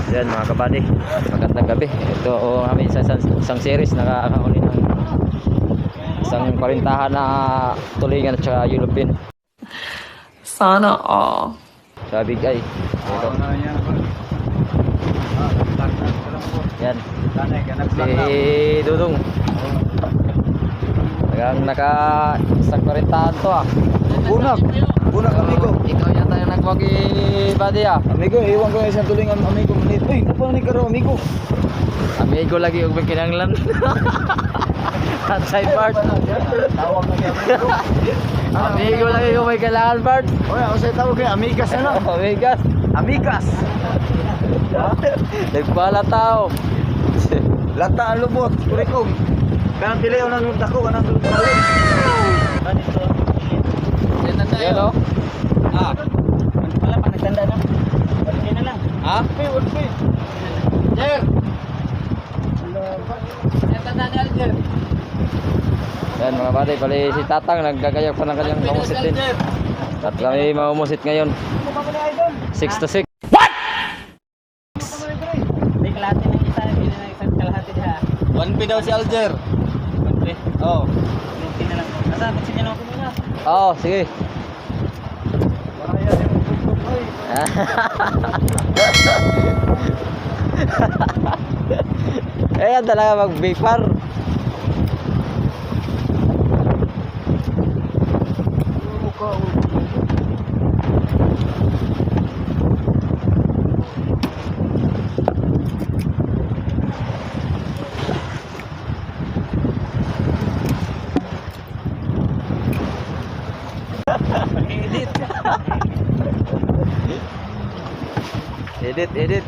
Yan mga kabady, magandang gabi. Ito kami sa isang series nakakahuli ng isang parintahan na tulingan at saka yulupin. Sana all. Sa bigay. Ito. Yan. Si Dudong. Nagang naka isang parintahan to ah. Bunak amigo. Ikaw yata yung nagwagi body ah. Amigo, iwan ko ng isang tulingan amigo. Manit. Uy, napang ni karo amigo. Amigo lagi yung kinanglan. At side part. Tawag na niya amigo. Amigo lagi yung may kailangan part. Oy, ako sa'yo tawag kay Amigas na lang. Amigas. Amigas. Nagpala tao. Lata ang lubot. Kurikong. Kanang pili ang nanunod ako. Kanang tulog na rin. Yan o. Ah. Wala pa, nagtanda na. Balik na lang. Ha? Ulpi. Jer. Nagtanda ni Aljer. Yan mga batay, pali si Tatang nagkakayak pa ng kanyang mamusit din. At kami mamusit ngayon. 6 to 6. Hindi kalahati ng isa. Hindi na isang kalahati diha. 1P daw si Aljer. 1P. Oo. Ulpi na lang. Asa, magsinyan ako muna. Oo, sige. Kaya yung tutukoy. Ayan talaga mag-big par. Edit. Edit.